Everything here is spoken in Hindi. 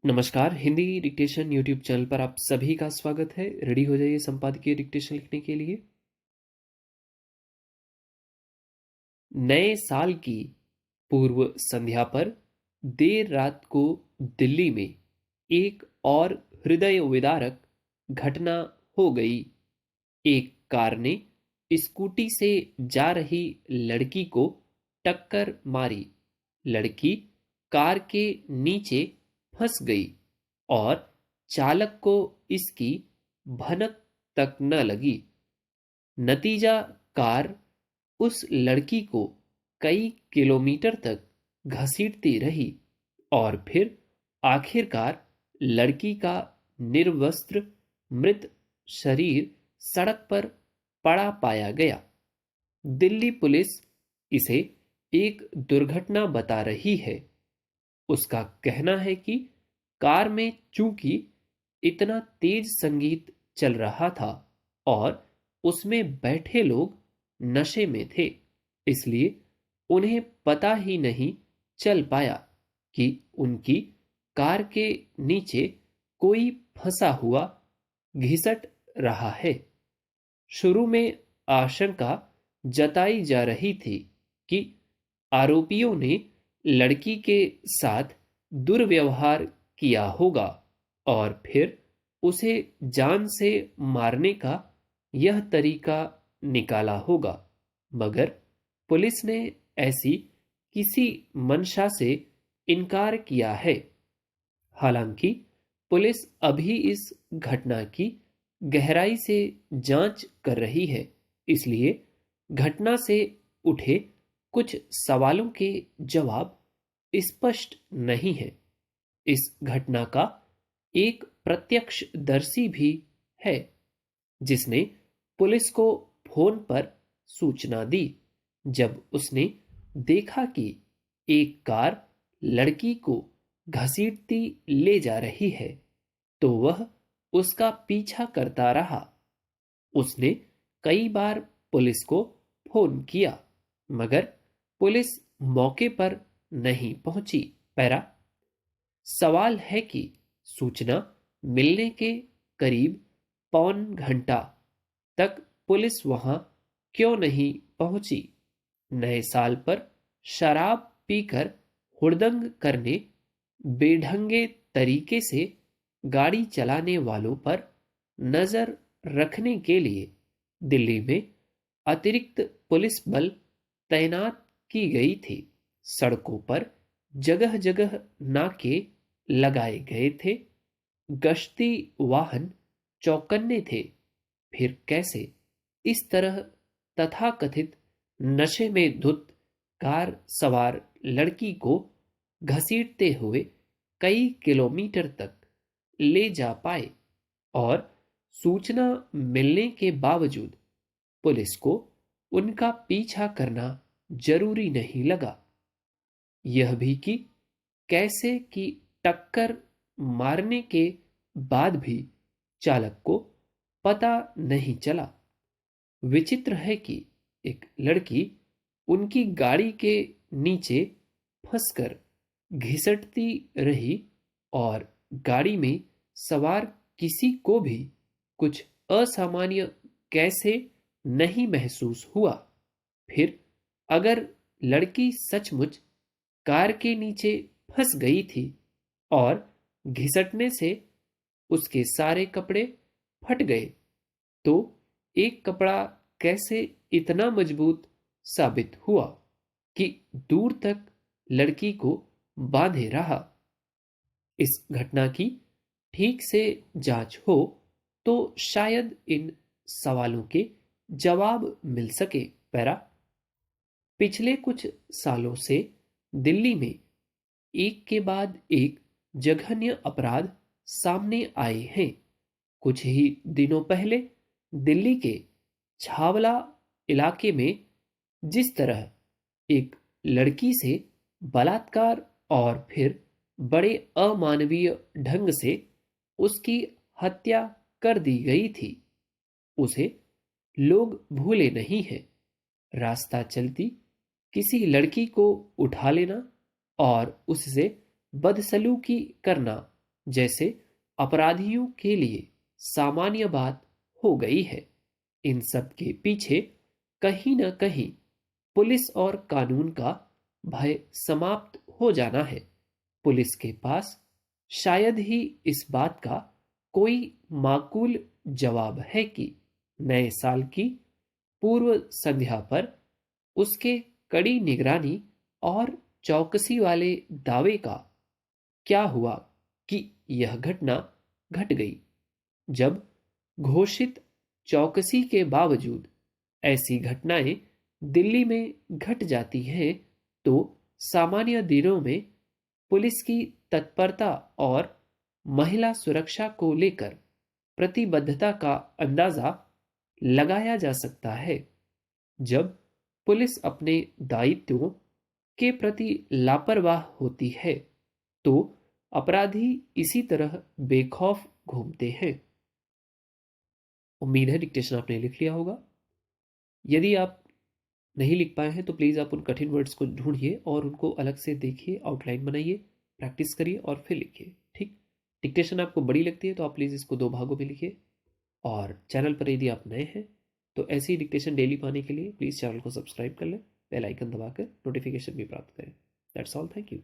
नमस्कार, हिंदी डिक्टेशन यूट्यूब चैनल पर आप सभी का स्वागत है। रेडी हो जाइए संपादकीय डिक्टेशन लिखने के लिए। नए साल की पूर्व संध्या पर देर रात को दिल्ली में एक और हृदय विदारक घटना हो गई। एक कार ने स्कूटी से जा रही लड़की को टक्कर मारी। लड़की कार के नीचे फंस गई और चालक को इसकी भनक तक न लगी। नतीजा, कार उस लड़की को कई किलोमीटर तक घसीटती रही और फिर आखिरकार लड़की का निर्वस्त्र मृत शरीर सड़क पर पड़ा पाया गया। दिल्ली पुलिस इसे एक दुर्घटना बता रही है। उसका कहना है कि कार में चूंकि इतना तेज संगीत चल रहा था और उसमें बैठे लोग नशे में थे, इसलिए उन्हें पता ही नहीं चल पाया कि उनकी कार के नीचे कोई फंसा हुआ घिसट रहा है। शुरू में आशंका जताई जा रही थी कि आरोपियों ने लड़की के साथ दुर्व्यवहार किया होगा और फिर उसे जान से मारने का यह तरीका निकाला होगा, मगर पुलिस ने ऐसी किसी मंशा से इनकार किया है। हालांकि पुलिस अभी इस घटना की गहराई से जांच कर रही है, इसलिए घटना से उठे कुछ सवालों के जवाब स्पष्ट नहीं है। इस घटना का एक प्रत्यक्षदर्शी भी है जिसने पुलिस को फोन पर सूचना दी। जब उसने देखा कि एक कार लड़की को घसीटती ले जा रही है तो वह उसका पीछा करता रहा। उसने कई बार पुलिस को फोन किया, मगर पुलिस मौके पर नहीं पहुंची। पैरा सवाल है कि सूचना मिलने के करीब पौन घंटा तक पुलिस वहां क्यों नहीं पहुंची। नए साल पर शराब पीकर हुड़दंग करने, बेढंगे तरीके से गाड़ी चलाने वालों पर नजर रखने के लिए दिल्ली में अतिरिक्त पुलिस बल तैनात की गई थी। सड़कों पर जगह जगह नाके लगाए गए थे। गश्ती वाहन चौकन्ने थे। फिर कैसे इस तरह तथाकथित नशे में धुत कार सवार लड़की को घसीटते हुए कई किलोमीटर तक ले जा पाए और सूचना मिलने के बावजूद पुलिस को उनका पीछा करना जरूरी नहीं लगा। यह भी कि कैसे कि टक्कर मारने के बाद भी चालक को पता नहीं चला। विचित्र है कि एक लड़की उनकी गाड़ी के नीचे फंसकर घिसटती रही और गाड़ी में सवार किसी को भी कुछ असामान्य कैसे नहीं महसूस हुआ। फिर अगर लड़की सचमुच कार के नीचे फंस गई थी और घिसटने से उसके सारे कपड़े फट गए, तो एक कपड़ा कैसे इतना मजबूत साबित हुआ कि दूर तक लड़की को बांधे रहा। इस घटना की ठीक से जांच हो तो शायद इन सवालों के जवाब मिल सके। पैरा पिछले कुछ सालों से दिल्ली में एक के बाद एक जघन्य अपराध सामने आए हैं। कुछ ही दिनों पहले दिल्ली के छावला इलाके में जिस तरह एक लड़की से बलात्कार और फिर बड़े अमानवीय ढंग से उसकी हत्या कर दी गई थी, उसे लोग भूले नहीं हैं। रास्ता चलती किसी लड़की को उठा लेना और उससे बदसलूकी करना जैसे अपराधियों के लिए सामान्य बात हो गई है। इन सब के पीछे कहीं न कहीं पुलिस और कानून का भय समाप्त हो जाना है। पुलिस के पास शायद ही इस बात का कोई माकूल जवाब है कि नए साल की पूर्व संध्या पर उसके कड़ी निगरानी और चौकसी वाले दावे का क्या हुआ कि यह घटना घट गई। जब घोषित चौकसी के बावजूद ऐसी घटनाएं दिल्ली में घट जाती हैं, तो सामान्य दिनों में पुलिस की तत्परता और महिला सुरक्षा को लेकर प्रतिबद्धता का अंदाजा लगाया जा सकता है। जब पुलिस अपने दायित्वों के प्रति लापरवाह होती है, तो अपराधी इसी तरह बेखौफ घूमते हैं। उम्मीद है डिक्टेशन आपने लिख लिया होगा। यदि आप नहीं लिख पाए हैं तो प्लीज़ आप उन कठिन वर्ड्स को ढूंढिए और उनको अलग से देखिए, आउटलाइन बनाइए, प्रैक्टिस करिए और फिर लिखिए। ठीक, डिक्टेशन आपको बड़ी लगती है तो आप प्लीज़ इसको 2 भागों में लिखिए। और चैनल पर यदि आप नए हैं तो ऐसी डिक्टेशन डेली पाने के लिए प्लीज़ चैनल को सब्सक्राइब कर लें, बेल आइकन दबाकर नोटिफिकेशन भी प्राप्त करें। That's all, thank you.